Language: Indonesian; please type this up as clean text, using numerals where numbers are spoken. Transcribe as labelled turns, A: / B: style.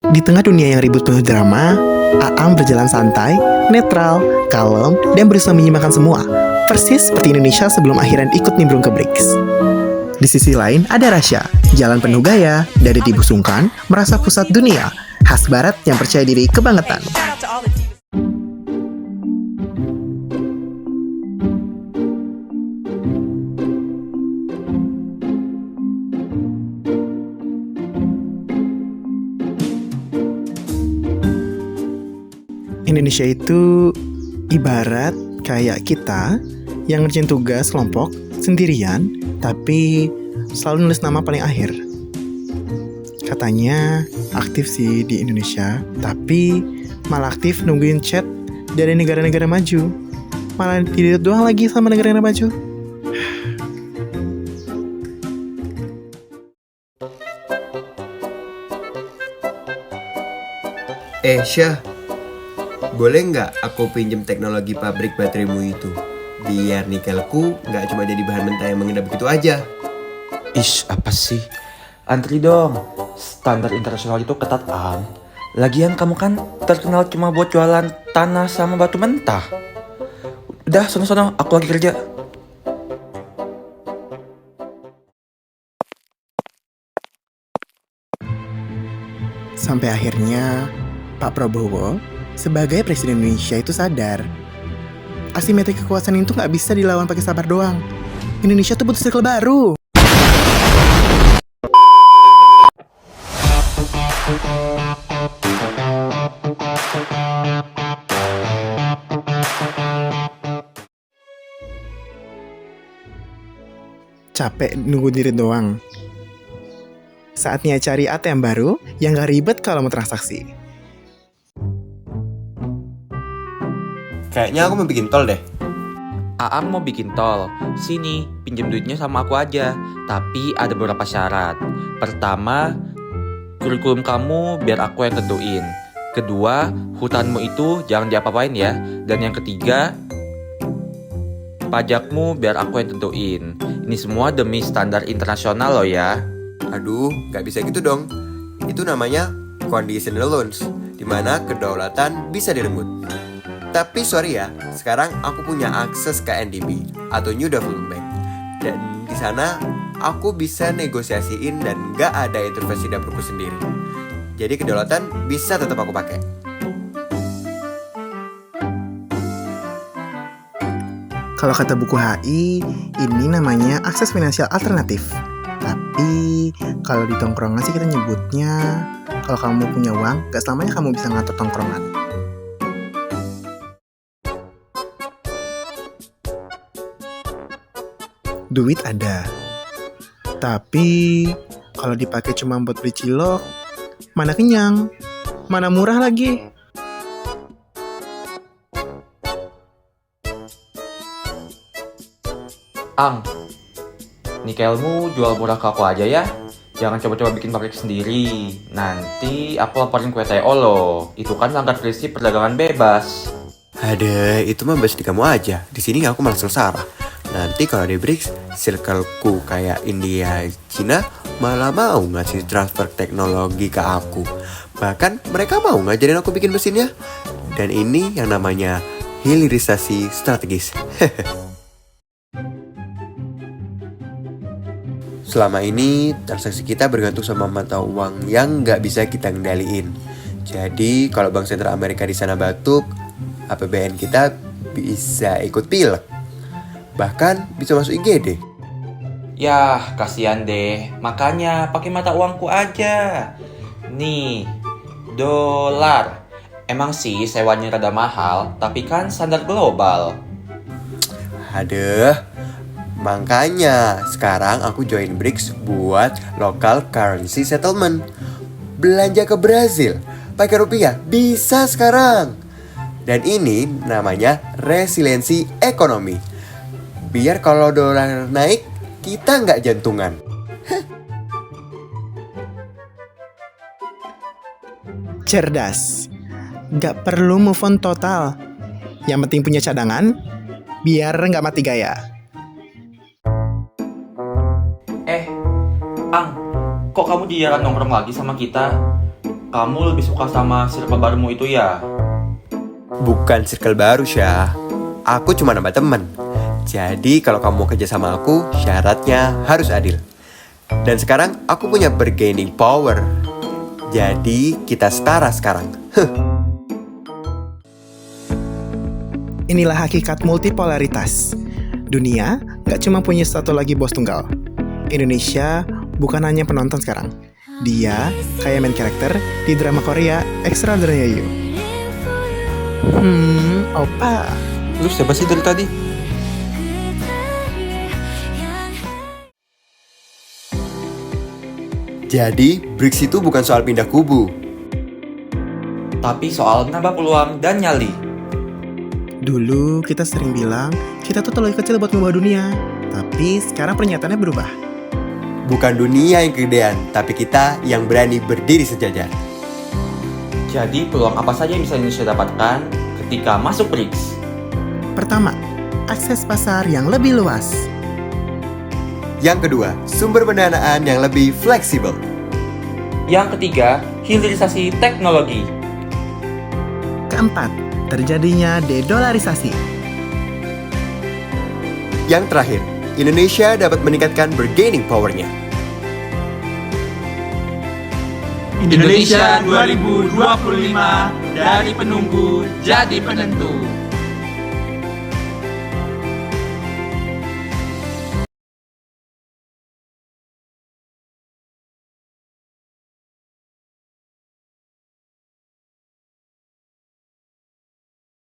A: Di tengah dunia yang ribut penuh drama, Aang berjalan santai, netral, kalem, dan berusaha menyimpangkan semua. Persis seperti Indonesia sebelum akhirnya ikut nimbrung ke BRICS. Di sisi lain ada Rasya, jalan penuh gaya, dada dibusungkan, merasa pusat dunia, khas barat yang percaya diri kebangetan. Indonesia itu ibarat kayak kita yang ngerjain tugas kelompok sendirian, tapi selalu nulis nama paling akhir. Katanya aktif sih di Indonesia, tapi malah aktif nungguin chat dari negara-negara maju. Malah dilihat doang lagi sama negara-negara maju.
B: Syah, boleh nggak aku pinjem teknologi pabrik bateraimu itu? Biar nikelku nggak cuma jadi bahan mentah yang mengedap begitu aja.
C: Ish, apa sih? Antri dong. Standar internasional itu ketat, Ang. Lagian kamu kan terkenal cuma buat jualan tanah sama batu mentah. Udah, sono-sono, aku lagi kerja.
A: Sampai akhirnya Pak Prabowo sebagai Presiden Indonesia itu sadar asimetri kekuasaan itu nggak bisa dilawan pakai sabar doang. Indonesia tuh butuh circle baru. Capek nunggu diri doang. Saatnya cari ATM baru yang gak ribet kalau mau transaksi.
B: Kayaknya aku mau bikin tol deh.
C: Aang mau bikin tol. Sini, pinjam duitnya sama aku aja. Tapi ada beberapa syarat. Pertama, kurikulum kamu biar aku yang tentuin. Kedua, hutanmu itu jangan diapa-apain ya. Dan yang ketiga, pajakmu biar aku yang tentuin. Ini semua demi standar internasional loh ya.
B: Aduh, nggak bisa gitu dong. Itu namanya conditional loans, dimana kedaulatan bisa direnggut. Tapi sorry ya, sekarang aku punya akses ke NDB atau New Development Bank. Dan di sana aku bisa negosiasiin dan nggak ada intervensi dapurku sendiri. Jadi kedaulatan bisa tetap aku pakai.
A: Kalau kata buku HI, ini namanya akses finansial alternatif. Tapi kalau di tongkrongan sih kita nyebutnya, kalau kamu punya uang, gak selamanya kamu bisa ngatur tongkrongan. Duit ada, tapi kalau dipakai cuma buat beli cilok, mana kenyang, mana murah lagi.
C: Ang, nikelmu jual murah ke aku aja ya. Jangan coba-coba bikin pabrik sendiri. Nanti aku laporin ke WTO loh. Itu kan langgar prinsip perdagangan bebas.
B: Ada, itu mah bahas di kamu aja. Di sini aku malah salah. Nanti kalau di BRICS, circleku kayak India, Cina malah mau ngasih transfer teknologi ke aku. Bahkan mereka mau ngajarin aku bikin mesinnya. Dan ini yang namanya hilirisasi strategis. Selama ini transaksi kita bergantung sama mata uang yang nggak bisa kita kendaliin. Jadi kalau Bank Sentral Amerika di sana batuk, APBN kita bisa ikut pilek. Bahkan bisa masuk IGD.
C: Yah, kasihan deh. Makanya pakai mata uangku aja. Nih, dolar. Emang sih sewanya rada mahal, tapi kan standar global.
B: Aduh, makanya sekarang aku join BRICS buat local currency settlement. Belanja ke Brazil pakai rupiah bisa sekarang. Dan ini namanya resiliensi ekonomi. Biar kalau dolar naik, kita nggak jantungan.
A: Cerdas, gak perlu move on total. Yang penting punya cadangan, biar gak mati gaya.
C: Ang, kok kamu jarang nongkrong lagi sama kita? kamu lebih suka sama circle barumu itu ya?
B: Bukan circle baru, Syah. Aku cuma nambah temen. Jadi kalau kamu mau kerja sama aku, syaratnya harus adil. Dan sekarang aku punya bargaining power. Jadi kita setara sekarang.
A: Inilah hakikat multipolaritas. Dunia nggak cuma punya satu lagi bos tunggal. Indonesia bukan hanya penonton sekarang. Dia kayak main karakter di drama Korea Extraordinary You. Opa.
C: Lu siapa sih dari tadi?
B: Jadi, BRICS itu bukan soal pindah kubu.
C: Tapi soal menambah peluang dan nyali.
A: Dulu kita sering bilang kita tuh terlalu kecil buat mengubah dunia. Tapi sekarang pernyataannya berubah.
B: Bukan dunia yang kegedean, tapi kita yang berani berdiri sejajar.
C: Jadi peluang apa saja yang bisa Indonesia dapatkan ketika masuk BRICS?
A: Pertama, akses pasar yang lebih luas.
B: Yang kedua, sumber pendanaan yang lebih fleksibel.
C: Yang ketiga, hilirisasi teknologi.
A: Keempat, terjadinya dedolarisasi.
B: Yang terakhir, Indonesia dapat meningkatkan bargaining power-nya.
D: Indonesia 2025 dari penunggu jadi penentu.